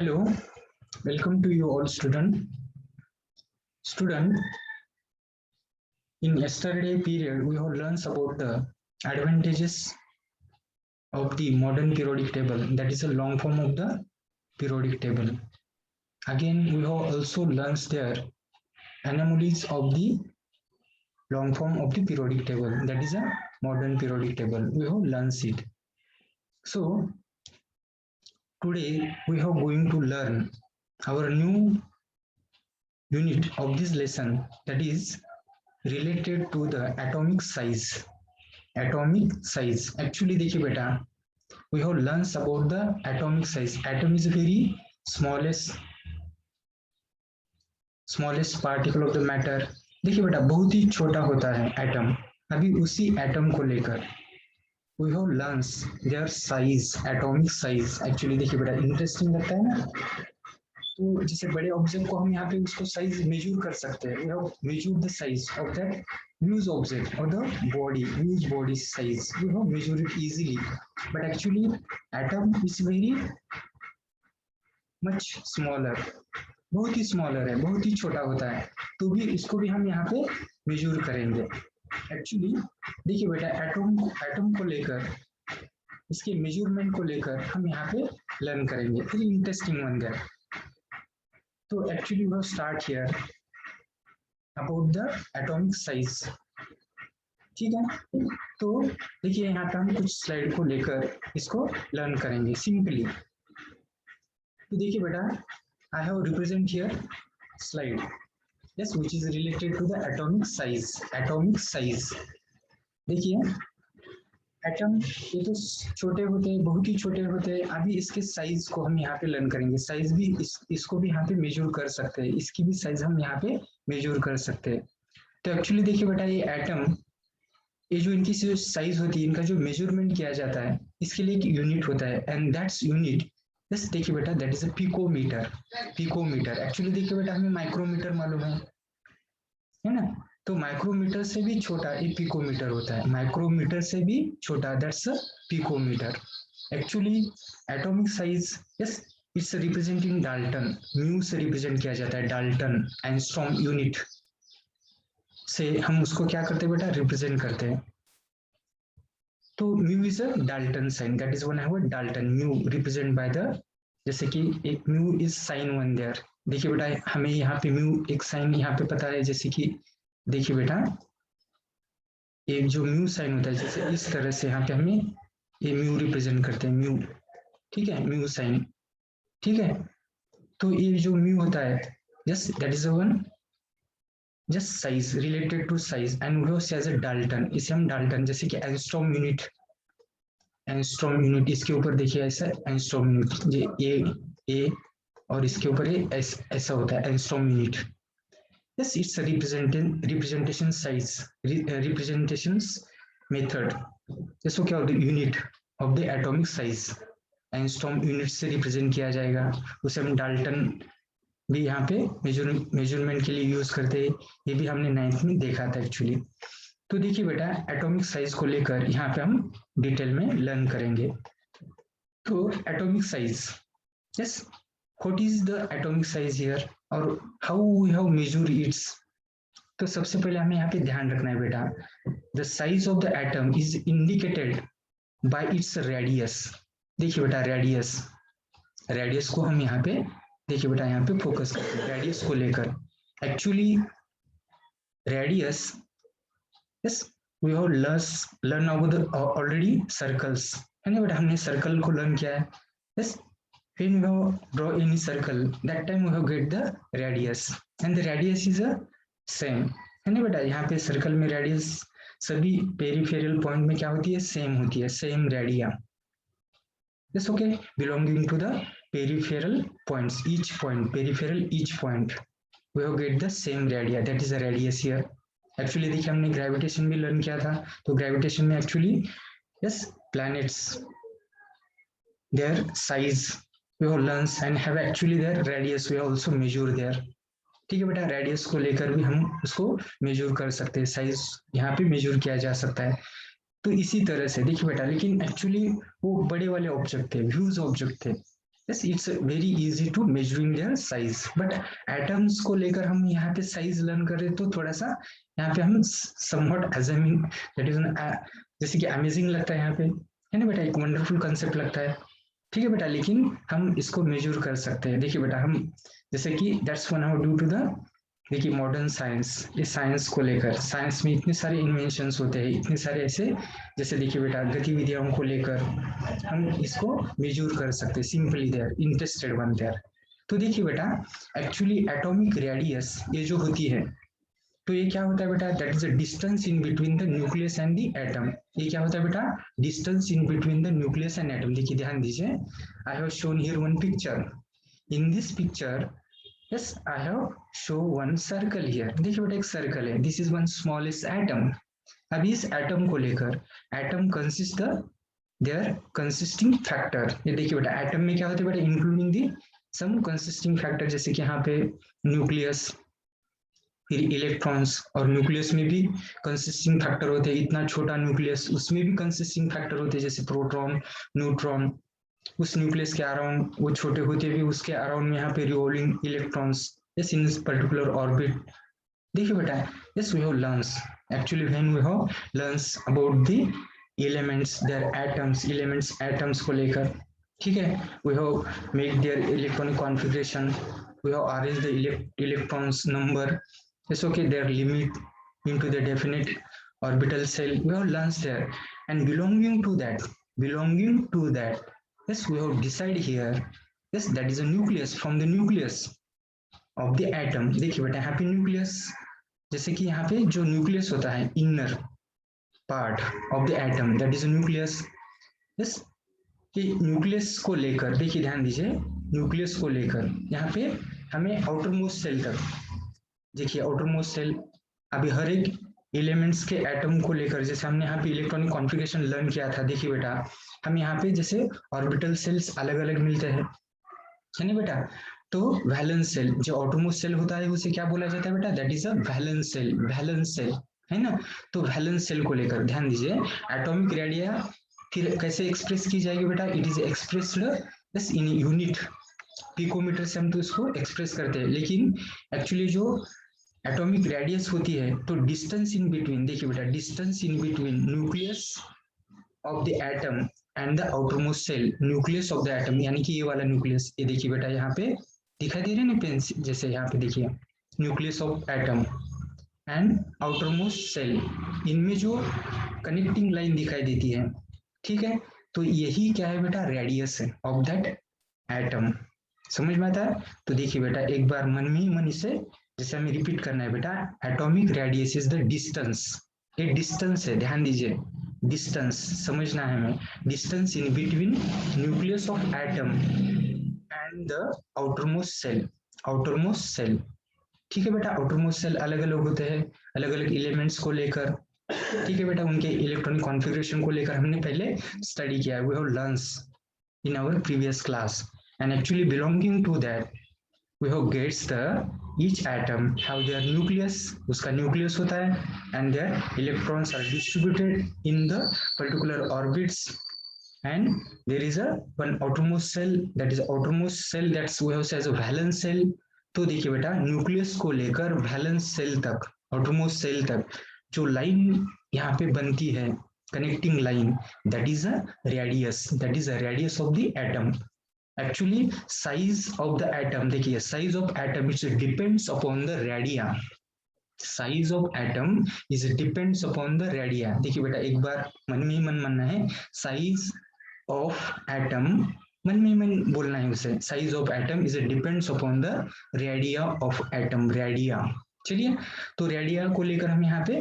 Hello, welcome to you all student. In yesterday period, we have learned about the advantages of the modern periodic table, that is a long form of the periodic table. Again, we have also learned their anomalies of the long form of the periodic table, that is a modern periodic table. We have learned it. So today we are going to learn our new unit of this lesson, that is related to the atomic size. Actually देखिए बेटा, we have learned about the atomic size. Atom is very smallest particle of the matter. देखिए बेटा, बहुत ही छोटा होता है atom. अभी उसी एटम को लेकर we have learned their size, atomic size. Actually देखिए बेटा, इंटरेस्टिंग लगता है ना. तो जैसे बड़े ऑब्जेक्ट को हम यहाँ पे उसको साइज मेजर कर सकते हैं. We have measured the size of that huge object or the huge body size. We have measured it easily, but actually atom is very much smaller. बहुत ही स्मॉलर है, बहुत ही छोटा होता है, तो भी इसको भी हम यहाँ पे मेजर करेंगे. एक्चुअली देखिए बेटा, एटम को लेकर, इसके मेजरमेंट को लेकर हम यहाँ पे लर्न करेंगे. फिर इंटरेस्टिंग बन गया. तो actually we start here about the atomic size. ठीक है, तो देखिए यहाँ पे हम कुछ स्लाइड को लेकर इसको लर्न करेंगे सिंपली. तो देखिए बेटा, I have represent here slide, yes, which is related to the atomic size. देखिए एटम ये तो छोटे होते हैं, बहुत ही छोटे होते हैं. अभी इसके साइज को हम यहाँ पे लर्न करेंगे. साइज भी इसको भी यहाँ पे मेजर कर सकते हैं, इसकी भी साइज हम यहाँ पे मेजर कर सकते हैं. तो एक्चुअली देखिए बेटा, ये एटम, ये जो इनकी साइज होती है, इनका जो मेजरमेंट किया जाता है, इसके लिए एक यूनिट होता है, एंड दैट्स यूनिट, यस देखिए बेटा, that is a picometre. Actually देखिए बेटा, हमें माइक्रोमीटर मालूम है ना. तो माइक्रोमीटर से भी छोटा एक पिकोमीटर होता है, माइक्रोमीटर से भी छोटा, that's a picometre. Actually atomic size, yes, it's representing dalton. Mu से रिप्रेजेंट किया जाता है, डाल्टन एंगस्ट्रॉम यूनिट से हम उसको क्या करते हैं बेटा, रिप्रेजेंट करते हैं. तो mu is a Dalton sign, that is one है Dalton. Mu represent by the, जैसे कि एक mu is sign one there. देखिए बेटा, हमें यहाँ पे म्यू एक साइन यहाँ पे पता है, जैसे कि देखिए बेटा, एक जो म्यू साइन होता है, जैसे इस तरह से यहाँ पे हमें ये म्यू रिप्रेजेंट करते हैं, म्यू. ठीक है, म्यू साइन. ठीक है, तो ये जो म्यू होता है, yes, that is one just size, related to size, and we have as a dalton. इसे हम डाल्टन, जैसे कि एंगस्ट्रॉम यूनिट इसके ऊपर देखिए, ऐसा एंगस्ट्रॉम यूनिट, ये और इसके ऊपर ये ऐसा होता है, angstrom unit. Yes, it's a representation size, representations method. जैसे क्या होता है, unit of the atomic size, angstrom unit से रिप्रेजेंट किया जाएगा. उसे हम डाल्टन भी यहाँ पे मेजरमेंट के लिए यूज करते हैं. ये भी हमने 9th में देखा था एक्चुअली. तो देखिए बेटा, एटॉमिक साइज को लेकर यहाँ पे हम डिटेल में लर्न करेंगे. तो atomic size, yes, what is the atomic size here और how we have measure its. तो सबसे पहले हमें यहाँ पे ध्यान रखना है बेटा, the size of the atom is indicated by its radius. देखिए बेटा, रेडियस को हम यहाँ पे, देखिए बेटा, यहाँ पे फोकस करते हैं रेडियस को लेकर. Actually radius, yes, we have learn about already circles, है ना बेटा, हमने सर्कल को लर्न किया है. Yes, when we draw any circle, that time we have get the radius, and the radius is a same, है ना बेटा. यहाँ पे सर्कल में रेडियस सभी पेरिफेरल पॉइंट में क्या होती है, सेम होती है, same radia. Yes, okay, belonging to the peripheral points, each point, peripheral each point, we have get the same radia, that is the radius here. Actually देखिए, हमने ग्रेविटेशन भी लर्न किया था, तो ग्रेविटेशन में actually, yes, planets, their size we have learned and have actually their radius we have also measure there. ठीक है बेटा, रेडियस को लेकर भी हम उसको मेजर कर सकते हैं, साइज यहाँ पे मेजर किया जा सकता है. तो इसी तरह से देखिए बेटा, लेकिन एक्चुअली वो बड़े वाले ऑब्जेक्ट थे, ह्यूज ऑब्जेक्ट थे. Yes it's very easy to measuring their size, but atoms को लेकर हम यहाँ पे साइज लर्न कर रहे तो थोड़ा सा यहाँ पे हम समवॉट अजमिंग दैट इज जैसे कि अमेजिंग लगता है यहाँ पे, है ना बेटा, एक वंडरफुल कंसेप्ट लगता है, ठीक है बेटा, लेकिन हम इसको मेजर कर सकते हैं। देखिए बेटा, हम जैसे कि that's one how due to the, देखिए मॉडर्न साइंस, इस साइंस को लेकर, साइंस में इतने सारे इन्वेंशंस होते हैं, इतने सारे ऐसे, जैसे देखिए बेटा गतिविधियों को लेकर हम इसको मेजर कर सकते हैं, simply there interested one there. तो देखिए बेटा, एक्चुअली एटॉमिक रेडियस ये जो होती है, तो ये क्या होता है बेटा, that is a distance in between the nucleus and the atom. ये क्या होता है बेटा, distance in between the nucleus and atom. देखिए ध्यान दीजिए, I have shown here one picture, in this picture yes I have show one circle here। देखिए बेटा एक सर्कल है, this is one smallest atom. अब इस एटम को लेकर, atom consist the their consisting factor, ये देखिए बेटा एटम में क्या होते हैं बेटा, including the some consisting factor, जैसे कि यहाँ पे न्यूक्लियस, फिर इलेक्ट्रॉन्स, और न्यूक्लियस में भी कंसिस्टिंग फैक्टर होते हैं, इतना छोटा न्यूक्लियस उसमें भी कंसिस्टिंग फैक्टर होते हैं, जैसे प्रोटॉन, न्यूट्रॉन, उस न्यूक्लियस के अराउंड वो छोटे होते भी उसके अराउंड में यहाँ पे revolving electrons, yes in this particular orbit. देखिए बेटा, yes we have learns, actually when we have learns about the elements, their atoms, elements atoms को लेकर, ठीक है, we have make their electronic configuration, we have arrange the electrons number, yes okay their limit into the definite orbital cell, we have learned there, and belonging to that, yes we have decided here, yes that is a nucleus, from the nucleus of the atom। देखिए बेटा यहाँ पे nucleus, जैसे कि यहाँ पे जो nucleus होता है, inner part of the atom, that is a nucleus. Yes, कि न्यूक्लियस को लेकर, देखिए ध्यान दीजिए, न्यूक्लियस को लेकर यहाँ पे हमें आउटर मोस्ट सेल तक, देखिए आउटर मोस्ट सेल, अभी हर एक एलिमेंट्स के एटम को लेकर, जैसे हमने यहाँ पे इलेक्ट्रॉनिक कॉन्फ़िगरेशन लर्न किया था, देखिए बेटा हम यहाँ पे जैसे ऑर्बिटल सेल्स अलग अलग मिलते हैं, है ना बेटा, तो वैलेंस सेल जो आउटरमोस्ट सेल होता है उसे क्या बोला जाता है बेटा, that is a valence shell, valence shell, है ना। तो वैलेंस सेल को लेकर ध्यान दीजिए, एटॉमिक रेडिया फिर कैसे एक्सप्रेस की जाएगी बेटा, इट इज एक्सप्रेस्ड बस इन यूनिट, पिकोमीटर से हम तो इसको एक्सप्रेस करते हैं, लेकिन एक्चुअली जो एटॉमिक रेडियस होती है, तो डिस्टेंस इन बिटवीन, देखिए बेटा distance in between nucleus of the atom and the outermost shell, nucleus of the atom, यानी कि ये वाला न्यूक्लियस, ये देखिए बेटा यहाँ पे दिखाई दे रहे हैं ना पेन, जैसे यहाँ पे देखिए nucleus of atom and outermost shell, इनमें जो कनेक्टिंग लाइन दिखाई देती है, ठीक है, तो यही क्या है बेटा, रेडियस है ऑफ दैट एटम। समझ में आता है? तो देखिए बेटा एक बार मन में ही मन इसे जैसे हमें रिपीट करना है बेटा, atomic radius is the distance, ये डिस्टेंस है, ध्यान दीजिए डिस्टेंस समझना है हमें, distance in between nucleus of atom and the outermost shell, outermost shell, ठीक है बेटा। आउटरमोस्ट सेल अलग अलग होते हैं, अलग अलग एलिमेंट्स को लेकर, ठीक है बेटा, उनके इलेक्ट्रॉनिक कॉन्फ़िगरेशन को लेकर हमने पहले स्टडी किया है, we have learns in our previous class, and actually belonging to that we have gets the each atom have their nucleus, उसका nucleus होता है, and their electrons are distributed in the particular orbits, and there is a one outermost cell, that is outermost cell that's we have as a valence cell। तो देखिए बेटा nucleus को लेकर valence shell तक, outermost cell तक जो line यहाँ पे बनती है, connecting line, that is a radius, that is a radius of the atom। actually size of the atom, देखिए size of atom it depends upon the radii, size of atom is depends upon the radii। देखिए बेटा एक बार मन में ही मन मानना है, size of atom, मन में ही मन बोलना है उसे, size of atom is depends upon the radii of atom, radii। चलिए, तो रेडिया को लेकर हम यहाँ पे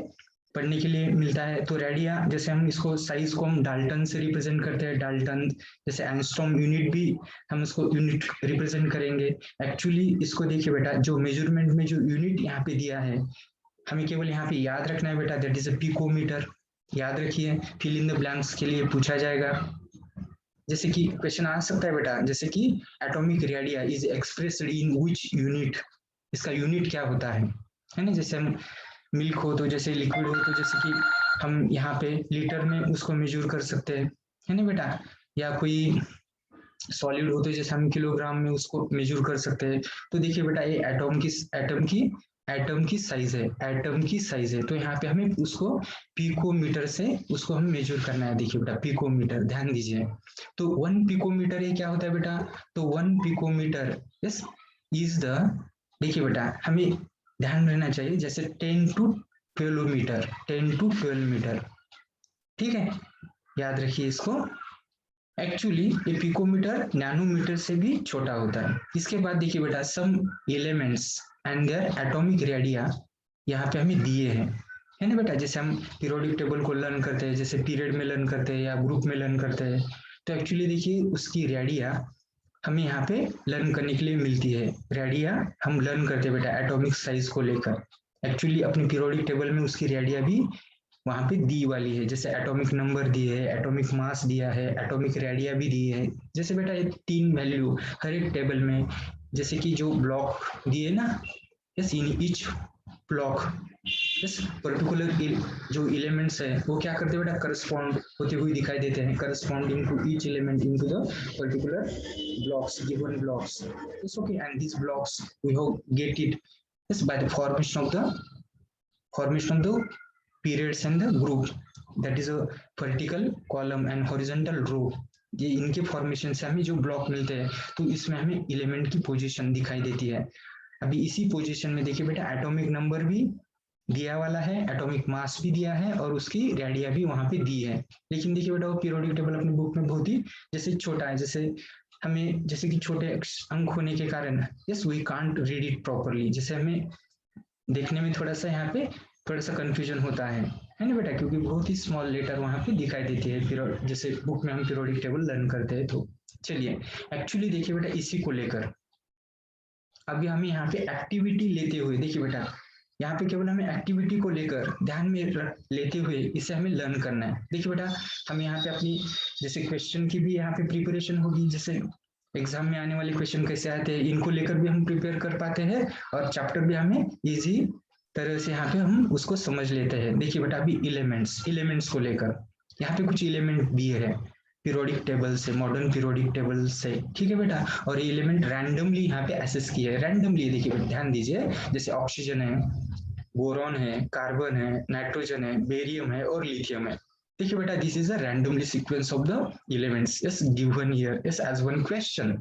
पढ़ने के लिए मिलता है। तो रेडिया जैसे हम इसको साइज को हम डाल्टन से रिप्रेजेंट करते हैं, डाल्टन जैसे एंगस्ट्रॉम यूनिट भी हम इसको यूनिट रिप्रेजेंट करेंगे। एक्चुअली इसको देखिए बेटा जो मेजरमेंट में जो यूनिट यहाँ पे दिया है, हमें केवल यहाँ पे याद रखना है बेटा, दैट इज अ पिकोमीटर, याद रखिए, फिल इन द ब्लैंक्स के लिए पूछा जाएगा। जैसे कि क्वेश्चन आ सकता है बेटा, जैसे कि atomic radia is expressed in which unit, इसका यूनिट क्या होता है ना। जैसे हम मिल्क हो तो जैसे लिक्विड हो तो जैसे कि हम यहाँ पे लीटर में उसको मेजर कर सकते हैं, है ना बेटा, या कोई सॉलिड हो तो जैसे हम किलोग्राम में उसको मेजर कर सकते हैं। तो देखिए बेटा ये एटम की साइज है, एटम की साइज है, तो यहाँ पे हमें उसको पिकोमीटर से उसको हमें मेजर करना है। देखिए बेटा पिकोमीटर, ध्यान दीजिए। तो 1 पिकोमीटर ये क्या होता है बेटा? तो 1 पिकोमीटर यस इज द, देखिए बेटा हमें ध्यान रहना चाहिए, जैसे 10 टू 12 मीटर, 10 टू 12 मीटर, ठीक है, याद रखिए इसको। एक्चुअली ये पिकोमीटर नैनोमीटर से भी छोटा होता है। इसके बाद देखिए बेटा some elements and their atomic radia यहाँ पे हमें दिए हैं, है ना बेटा। जैसे हम पीरियोडिक टेबल को लर्न करते हैं, जैसे पीरियड में लर्न करते हैं या ग्रुप में लर्न करते हैं, तो एक्चुअली देखिए उसकी रेडिया हमें यहाँ पे लर्न करने के लिए मिलती है। रेडिया हम लर्न करते हैं बेटा एटॉमिक साइज को लेकर। एक्चुअली अपने पीरियोडिक टेबल में उसकी रेडिया भी वहां पे दी वाली है, जैसे एटॉमिक नंबर दिए है, एटॉमिक मास दिया है, एटॉमिक रेडिया भी दी है। जैसे बेटा ये 3 वैल्यू हर एक टेबल में, जैसे कि जो ब्लॉक दिए ना, yes in each block yes particular जो एलिमेंट्स है वो क्या करते हैं बेटा, करस्पॉन्ड होते हुए दिखाई देते हैं, corresponding to each element into the particular blocks, given blocks. It's okay, and these blocks we have get it yes by the formation of the periods and the group, that is a vertical column and horizontal row. ये इनके formation से हमें जो block मिलते हैं, तो इसमें हमें एलिमेंट की पोजीशन दिखाई देती है। अभी इसी पोजीशन में देखिए बेटा एटॉमिक नंबर भी दिया वाला है, एटॉमिक मास भी दिया है और उसकी रेडिया भी वहां पे दी है। लेकिन देखिए बेटा वो पीरियोडिक टेबल अपनी बुक में बहुत ही जैसे छोटा है, जैसे हमें जैसे कि छोटे अंक होने के कारण yes we can't read it properly, जैसे हमें देखने में थोड़ा सा यहाँ पे थोड़ा सा कंफ्यूजन होता है ना बेटा, क्योंकि बहुत ही स्मॉल लेटर वहां पे दिखाई देती है जैसे बुक में हम पीरियोडिक टेबल लर्न करते हैं। तो चलिए एक्चुअली देखिए बेटा इसी को लेकर अभी हमें यहाँ पे एक्टिविटी लेते हुए, देखिए बेटा यहाँ पे केवल हमें एक्टिविटी को लेकर ध्यान में लेते हुए इसे हमें लर्न करना है। देखिए बेटा हम यहाँ पे अपनी जैसे क्वेश्चन की भी यहाँ पे प्रिपरेशन होगी, जैसे एग्जाम में आने वाले क्वेश्चन कैसे आते हैं इनको लेकर भी हम प्रिपेयर कर पाते हैं, और चैप्टर भी हमें इजी तरह से यहाँ पे हम उसको समझ लेते हैं। देखिए बेटा अभी एलिमेंट्स को लेकर यहाँ पे कुछ एलिमेंट दिए है पीरियोडिक टेबल से, मॉडर्न पीरियोडिक टेबल से, ठीक है बेटा। और ये एलिमेंट रैंडमली यहाँ पे एसेस किए है, रैंडमली। देखिए बेटा ध्यान दीजिए, जैसे ऑक्सीजन है, बोरॉन है, कार्बन है, नाइट्रोजन है, बेरियम है और लिथियम है। देखिए बेटा this is a randomly sequence of the elements yes given here yes as one question,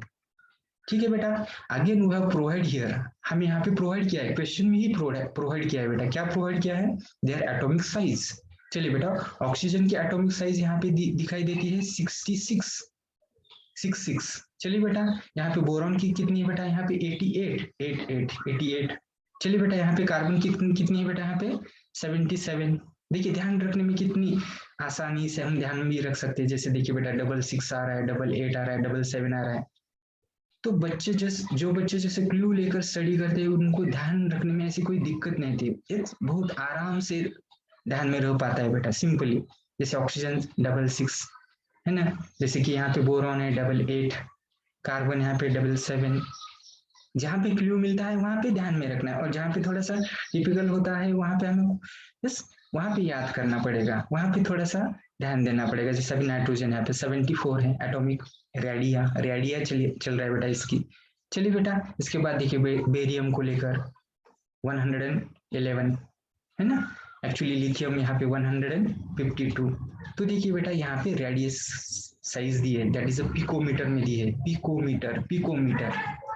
ठीक है बेटा। Again we have provide here, हमें यहाँ पे प्रोवाइड किया है, क्वेश्चन में ही प्रोवाइड किया है बेटा। क्या प्रोवाइड किया है? Their atomic size. चलिए बेटा ऑक्सीजन की एटॉमिक साइज यहाँ पे दिखाई देती है 66। चलिए बेटा यहाँ पे बोरॉन की कितनी है बेटा? यहाँ पे 88। चलिए बेटा यहाँ पे कार्बन की कितनी है बेटा? यहाँ पे 77। देखिए ध्यान रखने में कितनी आसानी से हम ध्यान में भी रख सकते हैं। जैसे देखिए बेटा 66 आ रहा है, 88 आ रहा है, 77 आ रहा है। तो जो बच्चे जैसे क्लू लेकर स्टडी करते हैं उनको ध्यान रखने में ऐसी कोई दिक्कत नहीं थी, बहुत आराम से ध्यान में रह पाता है बेटा सिंपली। जैसे ऑक्सीजन 66 है ना, जैसे कि यहाँ पे बोरॉन है 88, कार्बन यहाँ पे 77। जहाँ पे क्लू मिलता है वहां पे ध्यान में रखना है, और जहाँ पे थोड़ा सा टिपिकल होता है वहां पे हमें बस वहां पे याद करना पड़ेगा, वहां पे थोड़ा सा ध्यान देना पड़ेगा। जैसे अभी नाइट्रोजन यहाँ पे 74 है एटॉमिक रेडिया चल रहा है बेटा इसकी। चलिए बेटा इसके बाद देखिए बेरियम को लेकर 111 है ना, एक्चुअली लिथियम यहाँ पे 152। तो देखिए बेटा यहाँ पे रेडियस साइज दी है, दैट इज अ पिकोमीटर में दी है, पिकोमीटर,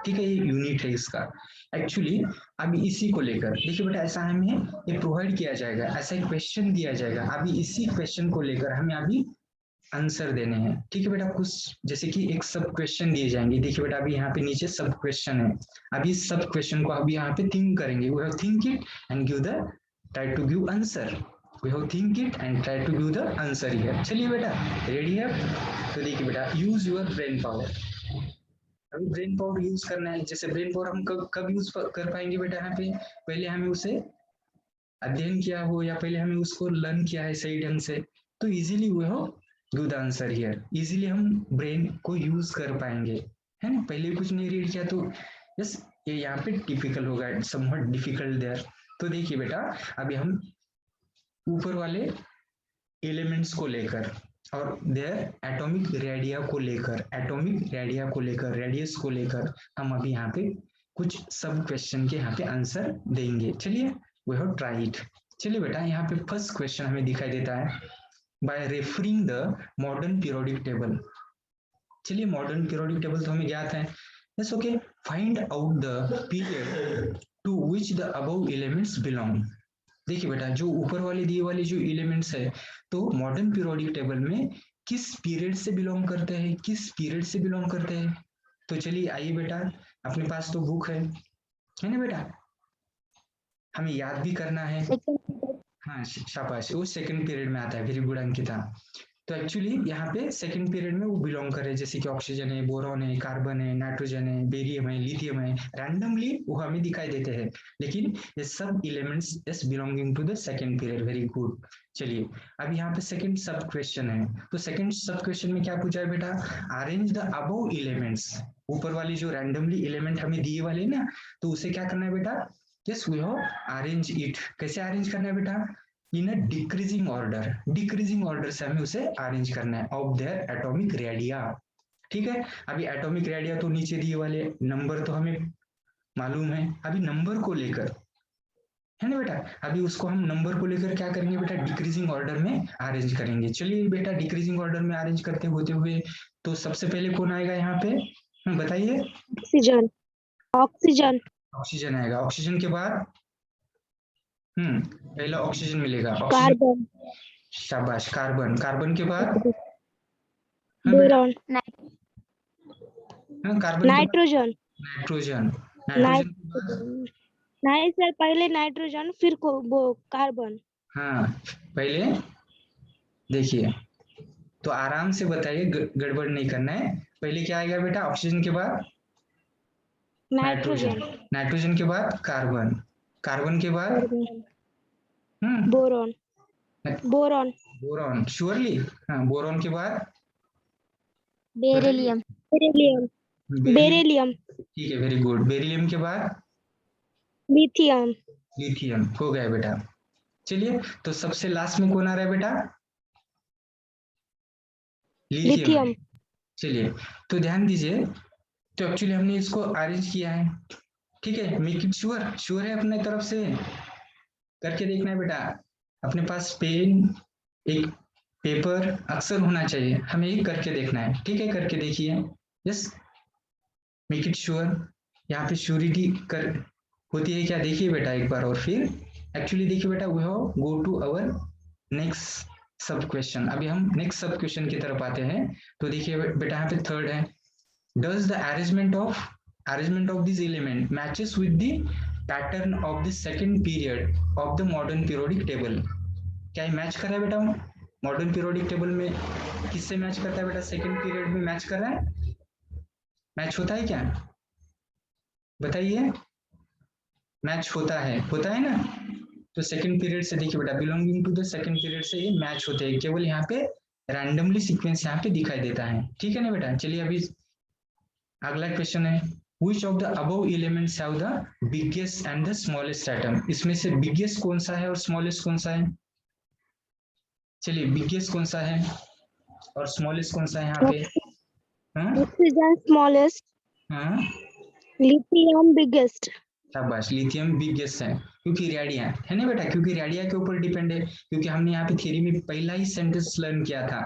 ठीक है, ये यूनिट है इसका। एक्चुअली अभी इसी को लेकर देखिए बेटा ऐसा हमें ये प्रोवाइड किया जाएगा, ऐसा एक क्वेश्चन दिया जाएगा, अभी इसी क्वेश्चन को लेकर हमें अभी आंसर देने हैं, ठीक है बेटा। कुछ जैसे कि एक सब क्वेश्चन दिए जाएंगे, देखिए बेटा अभी यहाँ पे नीचे सब क्वेश्चन है, अभी सब क्वेश्चन को अभी यहाँ पे थिंक करेंगे, we have think it and give the try to give answer, we have think it and try to give the answer here। चलिए बेटा रेडी है? तो देखिए बेटा यूज योर ब्रेन पावर, अभी ब्रेन पावर यूज करना है। जैसे ब्रेन पावर हम कब यूज कर पाएंगे बेटा? यहाँ पे पहले हमें उसे अध्ययन किया हो या पहले हमें उसको लर्न किया है सही ढंग से, तो easily we have give the answer here, easily हम ब्रेन को यूज कर पाएंगे, है ना। पहले कुछ नहीं रीड किया तो यस ये यहाँ पे टिपिकल होगा, समवट डिफिकल्ट देयर। तो देखिए बेटा अभी हम ऊपर वाले एलिमेंट्स को लेकर और देयर एटॉमिक रेडिया को लेकर रेडियस को लेकर हम अभी यहाँ पे कुछ सब क्वेश्चन के यहाँ पे आंसर देंगे। चलिए वी हैव ट्राई इट। चलिए बेटा, यहाँ पे फर्स्ट क्वेश्चन हमें दिखाई देता है by referring the modern periodic table. चलिए मॉडर्न पीरियोडिक टेबल तो हमें ज्ञात है। Yes okay, find out the period to which the above elements belong. देखिए बेटा, जो ऊपर वाले दिए वाले जो एलिमेंट्स है तो मॉडर्न पीरियोडिक टेबल में किस पीरियड से बिलोंग करते हैं, किस पीरियड से बिलोंग करते हैं। तो चलिए आइए बेटा, अपने पास तो बुक है ना बेटा, हमें याद भी करना है। हाँ शाबाश, वो सेकंड पीरियड में आता है। Very good Ankita. तो एक्चुअली यहाँ पे सेकंड पीरियड में वो बिलोंग करे, जैसे कि ऑक्सीजन है, बोरॉन है, कार्बन है, नाइट्रोजन है, बेरियम है, लिथियम है, रैंडमली वो हमें दिखाई देते हैं, लेकिन ये सब elements is belonging to the second period. Very good. चलिए अब यहाँ पे सेकंड सब क्वेश्चन है। तो सेकंड सब क्वेश्चन में क्या पूछा है बेटा, अरेंज द अबव एलिमेंट्स। ऊपर वाली जो रैंडमली एलिमेंट हमें दिए वाले ना, तो उसे क्या करना है बेटा, yes we have arrange it. कैसे अरेंज करना है बेटा, इन अ डिक्रीजिंग ऑर्डर से हमें उसे अरेंज करना है ऑफ देयर एटॉमिक रेडिया। ठीक है, अभी एटॉमिक रेडिया तो नीचे दिए वाले, नंबर तो हमें मालूम है। अभी नंबर को लेकर है ना बेटा, अभी उसको हम नंबर को लेकर क्या करेंगे बेटा, डिक्रीजिंग ऑर्डर में अरेंज करेंगे। चलिए बेटा, डिक्रीजिंग ऑर्डर में अरेंज करते होते हुए तो सबसे पहले कौन आएगा यहाँ पे, बताइए। ऑक्सीजन। ऑक्सीजन। ऑक्सीजन आएगा। ऑक्सीजन के बाद पहला ऑक्सीजन मिलेगा। कार्बन। शाबाश, कार्बन। कार्बन के बाद boron. Carbon nitrogen. Nitrogen. Nitrogen के बाद नहीं सर, पहले नाइट्रोजन फिर वो कार्बन। हाँ पहले देखिए, तो आराम से बताइए, गड़बड़ नहीं करना है। पहले क्या आएगा बेटा, ऑक्सीजन के बाद नाइट्रोजन। नाइट्रोजन के बाद कार्बन। कार्बन के बाद बोरॉन। बोरॉन। Boron, surely. हाँ, बोरॉन के बाद बेरिलियम। बेरिलियम। बेरिलियम। ठीक है, वेरी गुड। बेरिलियम के बाद लिथियम। लिथियम हो गया बेटा। चलिए, तो सबसे लास्ट में कौन आ रहा है बेटा, लिथियम। चलिए, तो ध्यान दीजिए, तो एक्चुअली हमने इसको अरेंज किया है। ठीक है, मेक इट श्योर। श्योर है अपने तरफ से, करके देखना है बेटा। अपने पास पेन, एक पेपर अक्सर होना चाहिए, हमें ही करके देखना है। ठीक है, करके देखिए। Yes, make it sure. यहाँ पे श्योरिटी कर होती है क्या, देखिए बेटा एक बार और फिर। एक्चुअली देखिए बेटा, we have go to our next sub question. अभी हम नेक्स्ट सब क्वेश्चन की तरफ आते हैं। तो देखिए बेटा, यहाँ पे थर्ड है, does the arrangement of this element matches with the pattern of the second period of the modern periodic table। क्या ये मैच कर रहा है बेटा, मॉडर्न पीरियोडिक टेबल में किससे मैच करता है बेटा, सेकंड पीरियड में मैच कर रहा है, मैच होता है क्या, बताइए। मैच होता है ना। तो सेकंड पीरियड से देखिए बेटा, belonging to the second period से ये मैच होते हैं, केवल यहाँ पे रैंडमली सीक्वेंस यहाँ पे दिखाई देता है। ठीक है ना बेटा। चलिए अभी अगला क्वेश्चन है, which of the above elements have the biggest and the smallest atom। इसमें से बिगेस्ट कौन सा है और स्मॉलेस्ट कौन सा है। चलिए, बिगेस्ट कौन सा है और स्मॉलेस्ट कौन सा है यहाँ पे, ऑक्सीजन स्मॉलेस्ट। हाँ, लिथियम बिगेस्ट। शाबाश, लिथियम बिगेस्ट है, क्योंकि रेडिया है ना बेटा, क्योंकि रेडिया के ऊपर डिपेंड है। क्योंकि हमने यहाँ पे थ्योरी में पहला ही सेंटेंस लर्न किया था,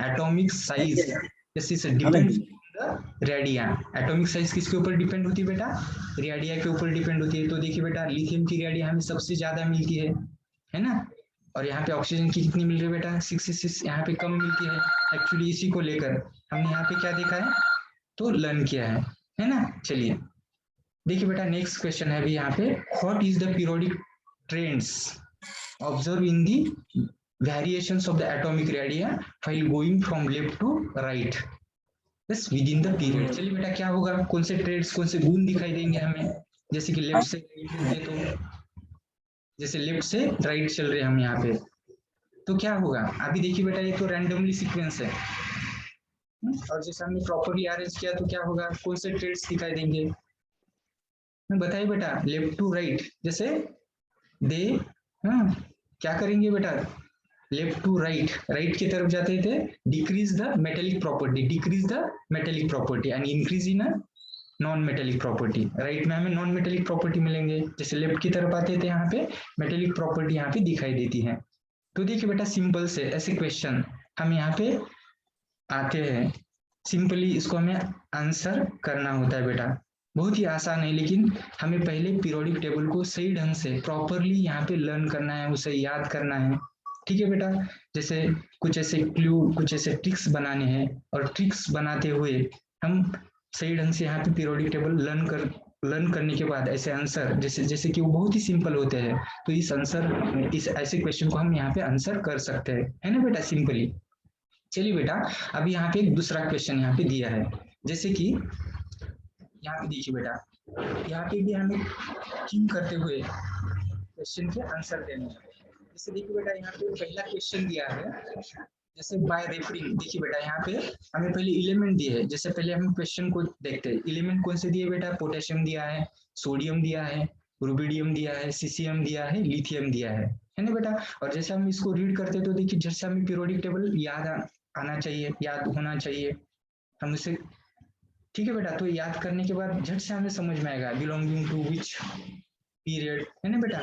atomic size depend radia. Atomic size किसके ऊपर डिपेंड होती है बेटा, रेडिया के ऊपर डिपेंड होती है। तो देखिए बेटा, लिथियम की रेडिया हमें सबसे ज्यादा मिलती है ना। और यहाँ पे ऑक्सीजन की कितनी मिल रही है बेटा, 66, यहाँ पे कम मिलती है। एक्चुअली इसी को लेकर हमने यहाँ पे क्या देखा है, तो लर्न किया है ना। चलिए देखिए बेटा, नेक्स्ट क्वेश्चन है अभी यहाँ पे, what is the periodic trends observe in the variations of the atomic radia while going from left to right बस विद इन द पीरियड। चलिए बेटा, क्या होगा, कौन से ट्रेड्स, कौन से गुण दिखाई देंगे हमें, जैसे कि लेफ्ट से राइट, तो जैसे लेफ्ट से राइट चल रहे हैं हम यहाँ पे, तो क्या होगा। अभी देखिए बेटा, ये तो रैंडमली सीक्वेंस है, और जैसे हमने प्रॉपरली अरेंज किया तो क्या होगा, कौन से ट्रेड्स दिखाई देंगे, बताइए बेटा। लेफ्ट टू राइट, जैसे दे, हाँ क्या करेंगे बेटा, लेफ्ट टू राइट, राइट की तरफ जाते थे decrease the metallic property, decrease the metallic property and increase in non metallic property. Right में हमें नॉन मेटेलिक प्रॉपर्टी मिलेंगे, जैसे लेफ्ट की तरफ आते थे यहाँ पे मेटेलिक प्रॉपर्टी यहाँ पे दिखाई देती है। तो देखिए बेटा सिंपल से ऐसे क्वेश्चन हम यहाँ पे आते हैं, सिंपली इसको हमें आंसर करना होता है बेटा, बहुत ही आसान है, लेकिन हमें पहले पीरियोडिक टेबल को सही ढंग से प्रॉपरली यहाँ पे लर्न करना है, उसे याद करना है। ठीक है बेटा, जैसे कुछ ऐसे क्लू, कुछ ऐसे ट्रिक्स बनाने हैं, और ट्रिक्स बनाते हुए हम सही ढंग से यहाँ पे पीरियोडिक टेबल लर्न करने के बाद ऐसे आंसर जैसे जैसे कि वो बहुत ही सिंपल होते हैं, तो इस ऐसे क्वेश्चन को हम यहाँ पे आंसर कर सकते हैं, है ना बेटा, सिंपली। चलिए बेटा, अभी यहाँ पे एक दूसरा क्वेश्चन यहाँ पे दिया है, जैसे कि यहाँ पे देखिए बेटा, यहाँ पे भी हमें थिंक करते हुए क्वेश्चन के आंसर देने हैं। जैसे देखिए बेटा, यहाँ पे पहला क्वेश्चन दिया है, जैसे बाय रेफरिंग, देखिए बेटा यहाँ पे हमें पहले एलिमेंट दिए है, जैसे पहले हम क्वेश्चन को देखते हैं, एलिमेंट कौन से दिए बेटा, पोटेशियम दिया है, सोडियम दिया है, रुबिडियम दिया है, सीसियम दिया है, लिथियम दिया है ना बेटा। और जैसे हम इसको रीड करते हैं तो देखिए जैसे हमें पीरियोडिक टेबल याद आना चाहिए, याद होना चाहिए हम उसे, ठीक है बेटा। तो याद करने के बाद झट से हमें समझ में आएगा बिलोंगिंग टू विच पीरियड, है ना बेटा,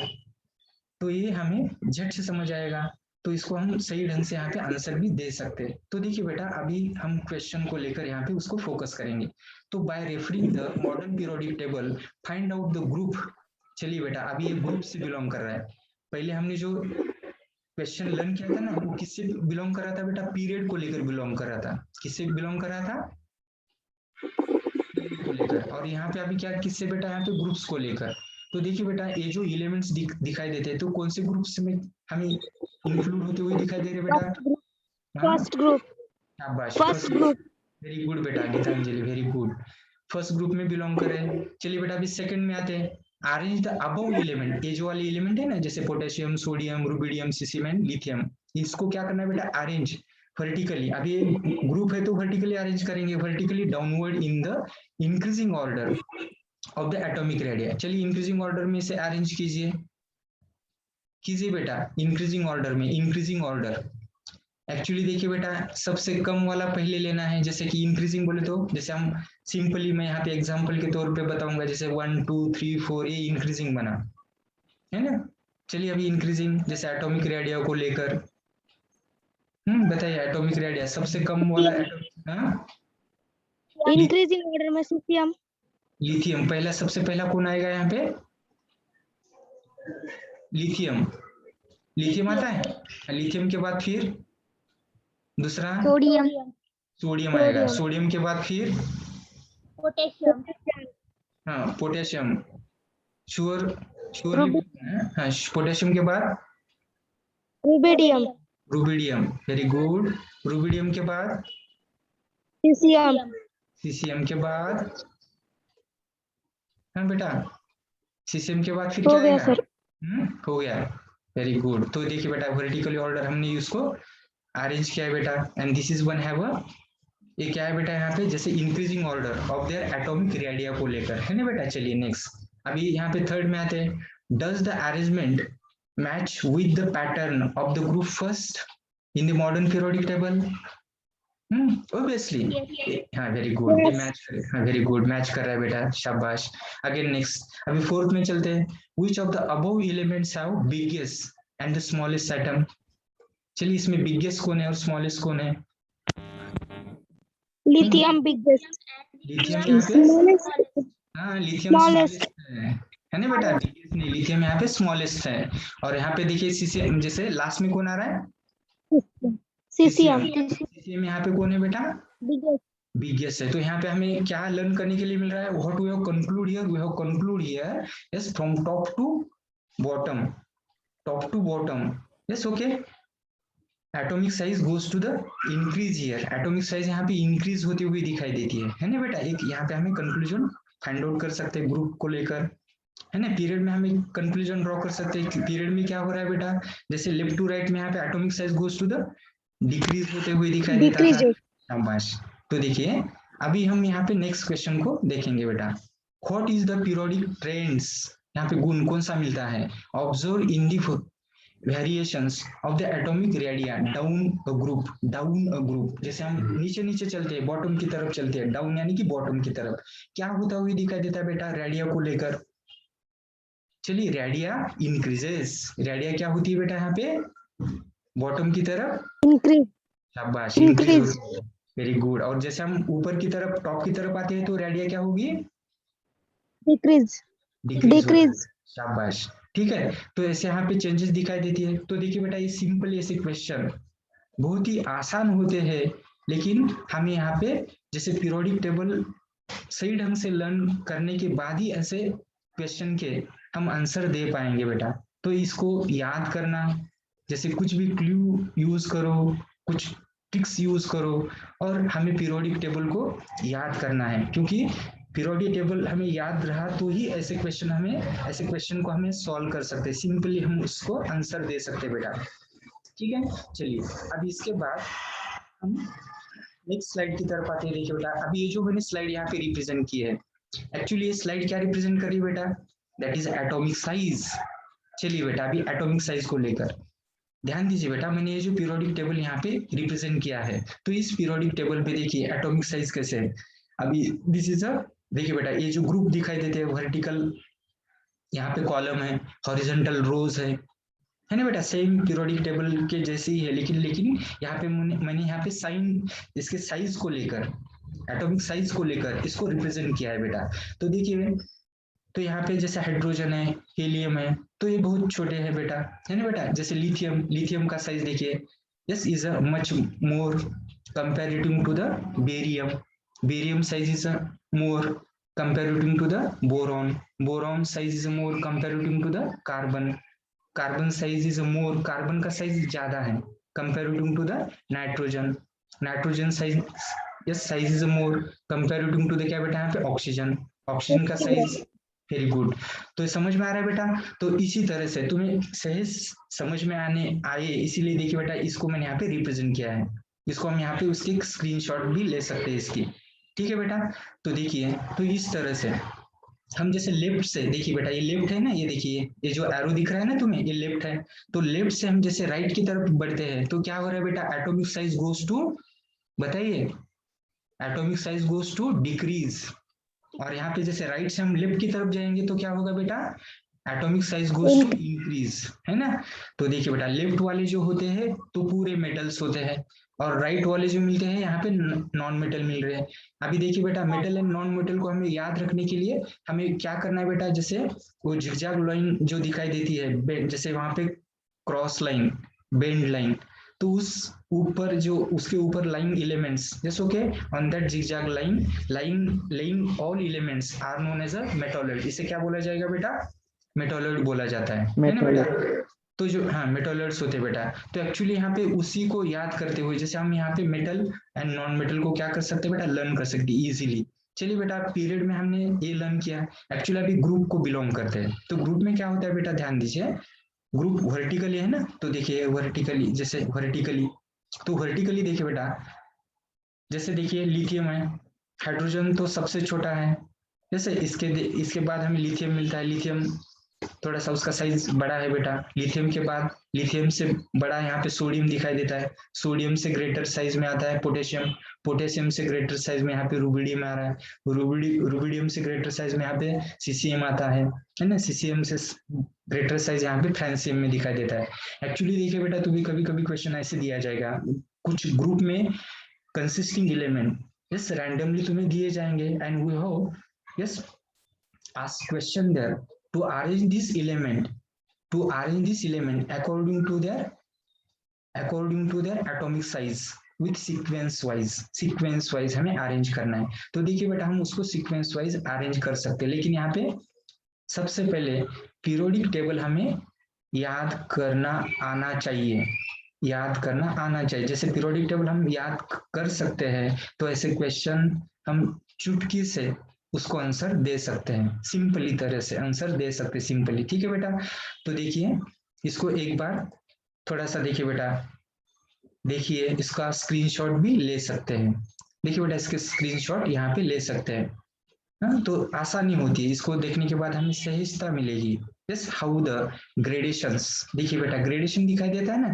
तो ये हमें झट से समझ आएगा, तो इसको हम सही ढंग से यहाँ पे आंसर भी दे सकते हैं। तो देखिए बेटा, अभी हम क्वेश्चन को लेकर यहाँ पे उसको फोकस करेंगे। तो bye referring the modern periodic table find out the group. चलिए बेटा, अभी ये ग्रुप से बिलोंग कर रहा है, पहले हमने जो क्वेश्चन लर्न किया था ना, वो किससे बिलोंग कर रहा था बेटा, पीरियड को लेकर बिलोंग कर रहा था, किससे बिलोंग कर रहा था, पीरियड को लेकर। और यहाँ पे अभी क्या किससे बेटा, यहाँ पे ग्रुप्स को लेकर। तो देखिए बेटा, ये जो एलिमेंट्स दिखाई देते हैं, तो कौन से ग्रुप्स में हमें इंक्लूड होते हुए दिखाई दे रहे बेटा, फर्स्ट ग्रुप, शाबाश, फर्स्ट ग्रुप, वेरी गुड बेटा, Gitanjali, very good, first group में बिलोंग करे। चलिए बेटा, अभी सेकंड में आते हैं, अरेंज द अबव एलिमेंट, ये जो वाले एलिमेंट है ना, जैसे potassium, sodium, rubidium, caesium and lithium, इसको क्या करना है बेटा, अरेंज वर्टिकली। अभी ये ग्रुप है तो वर्टिकली अरेंज करेंगे, vertically downward in the increasing order of the atomic radia. चलिए इंक्रीजिंग ऑर्डर में इसे अरेंज कीजिए बेटा, इंक्रीजिंग ऑर्डर में, इंक्रीजिंग ऑर्डर। एक्चुअली देखिए बेटा, सबसे कम वाला पहले लेना है, जैसे कि इंक्रीजिंग बोले तो जैसे हम सिंपली, मैं यहाँ पे एग्जांपल के तौर पे बताऊंगा, जैसे 1 2 3 4 ये इंक्रीजिंग बना, है ना। चलिए अभी इंक्रीजिंग, जैसे एटॉमिक रेडिया को लेकर, बताइए, एटॉमिक रेडिया सबसे कम वाला इंक्रीजिंग ऑर्डर में सीसियम, लिथियम, पहला सबसे पहला कौन आएगा यहाँ पे, लिथियम, लिथियम आता है, लिथियम के बाद फिर दूसरा सोडियम, सोडियम आएगा, सोडियम के बाद फिर पोटेशियम, हाँ पोटेशियम, श्योर, हाँ पोटेशियम के बाद rubidium, rubidium, very good, rubidium के बाद सीसियम, सीसियम के बाद, हाँ बेटा, सीसियम के बाद फिर हो क्या गया आएगा, सर, हो गया, वेरी गुड। तो देखिए बेटा, वर्टिकली ऑर्डर हमने उसको अरेंज किया है बेटा, and this is one have ये क्या है बेटा, यहाँ पे जैसे increasing order of their atomic radia को लेकर, है ना बेटा। चलिए नेक्स्ट, अभी यहाँ पे थर्ड में आते हैं, does the arrangement match with the pattern of the group first in the modern periodic table, obviously, हाँ वेरी गुड, ये मैच, हाँ वेरी गुड, मैच कर रहा है बेटा, शाबाश। अगेन नेक्स्ट, अभी फोर्थ में चलते हैं, which of the above elements have biggest and the smallest atom. चलिए इसमें बिगेस्ट कौन है और स्मॉलेस्ट कौन है, लिथियम बिगेस्ट, लिथियम यहाँ पे, हाँ लिथियम स्मॉलेस्ट है ना बेटा, बिगेस्ट नहीं, लिथियम यहाँ पे स्मॉलेस्ट है। और यहाँ पे देखिए सीसियम, जैसे लास्ट में कौन आ रहा है, सीसियम, सीसियम यहाँ पे कौन है बेटा, बिगेस्ट, बिगेस्ट है। तो यहाँ पे हमें क्या लर्न करने के लिए मिल रहा है, what we have conclude here, we have conclude here yes from top to bottom, top to bottom, yes okay. Atomic size goes to the increase here, atomic size यहाँ पे इंक्रीज होती हुई दिखाई देती है ना बेटा। एक यहाँ पे हमें कंक्लूजन फाइंड आउट कर सकते हैं ग्रुप को लेकर, है ना। पीरियड में हमें कंक्लूजन ड्रॉ कर सकते हैं, पीरियड में क्या हो रहा है बेटा, जैसे लेफ्ट टू राइट में यहाँ पे atomic size goes to the decrease होते हुए दिखाई देता था, शाबाश। तो देखिए अभी हम यहाँ पे नेक्स्ट क्वेश्चन को देखेंगे बेटा, what is the periodic trends, यहाँ पे गुण कौन सा मिलता है, observe in the variations of the atomic radia down a group, जैसे हम नीचे नीचे चलते हैं, बॉटम की तरफ चलते हैं, डाउन यानी कि बॉटम की तरफ, क्या होता हुआ दिखाई देता है बेटा रेडिया को लेकर? चलिए रेडिया इंक्रीजेस, रेडिया क्या होती है बेटा यहाँ पे बॉटम की तरफ? increase, शाबाश, इंक्रीज increase, होती है। Very good. और जैसे हम ऊपर की तरफ टॉप की तरफ आते हैं तो रेडिया क्या होगी? decrease, डिक्रीज होगी। decrease, शाबाश, ठीक है। तो ऐसे यहाँ पे चेंजेस दिखाई देती है। तो देखिए बेटा ये सिंपल ऐसे क्वेश्चन बहुत ही आसान होते हैं, लेकिन हमें यहाँ पे जैसे पीरियोडिक टेबल सही ढंग से लर्न करने के बाद ही ऐसे क्वेश्चन के हम आंसर दे पाएंगे बेटा। तो इसको याद करना, जैसे कुछ भी क्लू यूज करो, कुछ ट्रिक्स यूज करो, और हमें पीरियोडिक टेबल को याद करना है, क्योंकि पीरियोडिक टेबल हमें याद रहा तो ही ऐसे क्वेश्चन को हमें सॉल्व कर सकते हैं, सिंपली हम उसको आंसर दे सकते हैं बेटा। ठीक है, चलिए अब इसके बाद हम नेक्स्ट स्लाइड की तरफ आते हैं। देखिए बेटा अभी ये जो मैंने स्लाइड यहाँ पे रिप्रेजेंट की है, एक्चुअली ये स्लाइड क्या रिप्रेजेंट कर रही है बेटा? That is atomic size. चलिए बेटा अभी एटॉमिक साइज को लेकर ध्यान दीजिए बेटा, मैंने ये जो पीरियोडिक टेबल यहाँ पे रिप्रेजेंट किया है, तो इस पीरियोडिक टेबल पे देखिए एटॉमिक साइज कैसे है। अभी दिस इज अ, देखिए बेटा ये जो ग्रुप दिखाई देते हैं वर्टिकल, यहाँ पे कॉलम है, हॉरिजॉन्टल रोज है ना बेटा, सेम पीरियोडिक टेबल के जैसे ही है, लेकिन यहाँ पे मैंने यहाँ पे साइन इसके साइज को लेकर, एटॉमिक साइज को लेकर इसको रिप्रेजेंट किया है बेटा। तो देखिए, तो यहाँ पे जैसे हाइड्रोजन है, हीलियम है, तो ये बहुत छोटे हैं बेटा, है ना बेटा। जैसे लिथियम का साइज देखिए, yes is a much more comparative to the barium, barium size is a more comparative to the boron, boron size is more comparative to the carbon, carbon size is more, carbon का size ज्यादा है comparative to the nitrogen, nitrogen size, yes size is more comparative to the क्या बेटा यहाँ पे oxygen, oxygen का size, very good. तो ये समझ में आ रहा है बेटा? तो इसी तरह से तुम्हें सहज समझ में आने आए, इसीलिए देखिए बेटा इसको मैंने यहाँ पे रिप्रेजेंट किया है, इसको हम यहाँ पे उसकी स्क्रीनशॉट भी ले सकते हैं इसकी, ठीक है बेटा। तो देखिए, तो इस तरह से हम जैसे लेफ्ट से, देखिए बेटा ये लेफ्ट है ना, ये देखिए ये जो एरो दिख रहा है ना तुम्हें, ये लेफ्ट है, तो लेफ्ट से हम जैसे राइट की तरफ बढ़ते हैं तो क्या हो रहा है बेटा? एटॉमिक साइज गोज टू, बताइए, atomic size goes to decrease. और यहाँ पे जैसे राइट से हम लेफ्ट की तरफ जाएंगे तो क्या होगा बेटा? Atomic size goes to increase, है ना। तो देखिए बेटा लेफ्ट वाले जो होते हैं तो पूरे मेटल्स होते हैं, और राइट वाले जो मिलते हैं यहाँ पे नॉन मेटल मिल रहे हैं। अभी देखिए बेटा मेटल एंड नॉन मेटल को हमें याद रखने के लिए हमें क्या करना है बेटा? जैसे वो झिगजैग लाइन जो दिखाई देती है, जैसे वहां पे क्रॉस लाइन, बेंड लाइन, तो उस ऊपर जो उसके ऊपर line elements, yes okay, on that zigzag line laying all elements are known as a metalloid, इसे क्या बोला जाएगा बेटा? मेटोलॉइड बोला जाता है ना बेटा। तो जो हाँ मेटोलॉइड्स होते हैं बेटा, तो एक्चुअली यहाँ पे उसी को याद करते हुए जैसे हम यहाँ पे मेटल एंड नॉन मेटल को क्या कर सकते हैं बेटा? लर्न कर सकते हैं इजीली। चलिए बेटा पीरियड में हमने ये लर्न किया, एक्चुअली अभी ग्रुप को बिलोंग करते हैं, तो ग्रुप में क्या होता है बेटा? ध्यान दीजिए, ग्रुप वर्टिकली है ना, तो देखिए वर्टिकली, जैसे वर्टिकली, तो वर्टिकली देखिए बेटा, जैसे देखिए लिथियम है, हाइड्रोजन तो सबसे छोटा है, जैसे इसके बाद हमें लिथियम मिलता है, लिथियम थोड़ा सा उसका साइज बड़ा है बेटा। लिथियम के बाद लिथियम से बड़ा यहाँ पे सोडियम दिखाई देता है, सोडियम से ग्रेटर साइज में आता है पोटेशियम, पोटेशियम से ग्रेटर साइज में यहाँ पे रुबिडियम आ रहा है, रुबिडियम से ग्रेटर साइज में यहाँ पे सीसीएम आता है ना, सीसीएम से ग्रेटर साइज यहाँ पे फ्रांसियम में दिखाई देता है। एक्चुअली देखिए बेटा तुम्हें कभी कभी क्वेश्चन ऐसे दिया जाएगा, कुछ ग्रुप में कंसिस्टिंग एलिमेंट यस रैंडमली तुम्हें दिए जाएंगे, and we have yes ask question there to arrange this element, according to their atomic size with sequence wise हमें अरेंज करना है। तो देखिए बेटा हम उसको सीक्वेंस वाइज अरेंज कर सकते हैं, लेकिन यहाँ पे सबसे पहले पीरियोडिक टेबल हमें याद करना आना चाहिए, याद करना आना चाहिए। जैसे पीरियोडिक टेबल हम याद कर सकते हैं, तो ऐसे क्वेश्चन हम चुटकी से उसको आंसर दे सकते हैं, सिंपली तरह से आंसर दे सकते हैं सिंपली, ठीक है बेटा। तो देखिए इसको एक बार थोड़ा सा देखिए बेटा, देखिए इसका स्क्रीनशॉट भी ले सकते हैं, देखिए बेटा इसके स्क्रीनशॉट यहाँ पे ले सकते हैं। हाँ, तो आसानी होती है, इसको देखने के बाद हमें सहजता मिलेगी, जस्ट हाउ द ग्रेडेशंस, देखिए बेटा ग्रेडेशन दिखाई देता है ना,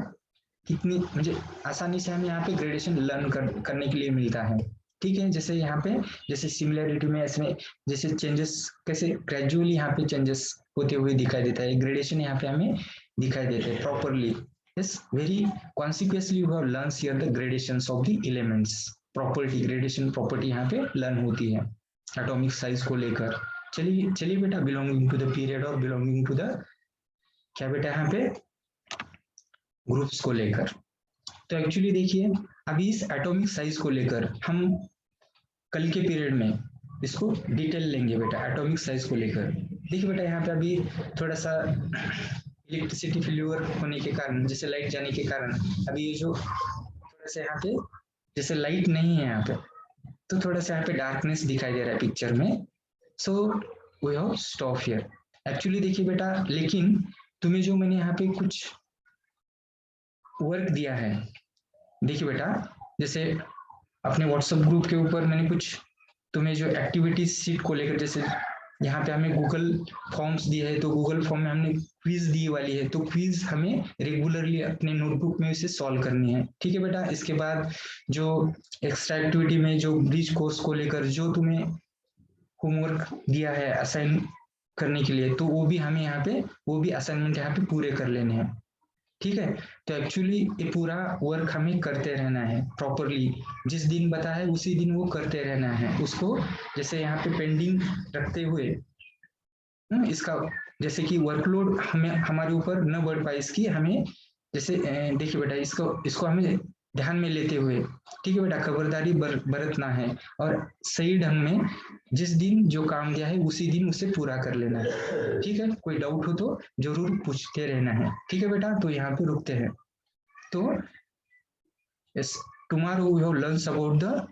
कितनी म्हणजे आसानी से हमें यहाँ पे ग्रेडेशन लर्न करने के लिए मिलता है। ठीक है, जैसे यहाँ पे जैसे सिमिलरिटी में इसमें जैसे चेंजेस कैसे ग्रेजुअली यहाँ पे चेंजेस होते हुए दिखाई देता है, ग्रेडेशन यहाँ पे हमें दिखाई देते हैं properly. Yes, very consequently you have learn here the gradations of the elements, property gradation property यहाँ पे लर्न होती है एटॉमिक साइज को लेकर। चलिए चलिए बेटा, बिलोंगिंग टू द पीरियड और बिलोंगिंग टू द क्या बेटा यहाँ पे ग्रुप्स को लेकर। तो एक्चुअली देखिए अभी इस एटॉमिक साइज को लेकर हम कल के पीरियड में इसको डिटेल लेंगे बेटा, एटॉमिक साइज को लेकर। देखिए बेटा यहाँ पे अभी थोड़ा सा इलेक्ट्रिसिटी फेल्यूर होने के कारण, जैसे लाइट जाने के कारण अभी ये जो थोड़ा सा यहाँ पे जैसे लाइट नहीं है यहाँ पे, तो थोड़ा सा यहाँ पे डार्कनेस दिखाई दे रहा है पिक्चर में। So we have stop here. Actually देखिए बेटा, लेकिन तुम्हें जो मैंने यहाँ पे कुछ वर्क दिया है, देखिए बेटा जैसे अपने व्हाट्सएप ग्रुप के ऊपर मैंने कुछ तुम्हें जो एक्टिविटी सीट को लेकर, जैसे यहाँ पे हमें गूगल फॉर्म्स दिए है, तो गूगल फॉर्म में हमने क्विज दी वाली है, तो क्विज हमें रेगुलरली अपने नोटबुक में उसे सॉल्व करनी है। ठीक है बेटा, इसके बाद जो एक्स्ट्रा एक्टिविटी में जो ब्रिज कोर्स को लेकर जो तुम्हें होमवर्क दिया है असाइन करने के लिए, तो वो भी हमें यहाँ पे वो भी असाइनमेंट यहाँ पे पूरे कर लेने हैं। ठीक है, तो एक्चुअली ये पूरा वर्क हमें करते रहना है प्रॉपरली, जिस दिन बता है उसी दिन वो करते रहना है उसको, जैसे यहाँ पे पेंडिंग रखते हुए इसका जैसे कि वर्कलोड हमें हमारे ऊपर न बढ़ पाए इसकी, हमें जैसे देखिए बेटा इसको हमें ध्यान में लेते हुए, ठीक है बेटा, खबरदारी बरतना है और सही ढंग में जिस दिन जो काम दिया है उसी दिन उसे पूरा कर लेना है। ठीक है, कोई डाउट हो तो जरूर पूछते रहना है। ठीक है बेटा, तो यहाँ पे रुकते हैं। तो yes, tomorrow we have learn about the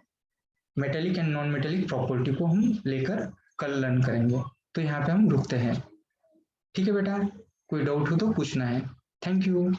metallic and non metallic property को हम लेकर कल लर्न करेंगे। तो यहाँ पे हम रुकते हैं। ठीक है बेटा, कोई डाउट हो तो पूछना है। Thank you.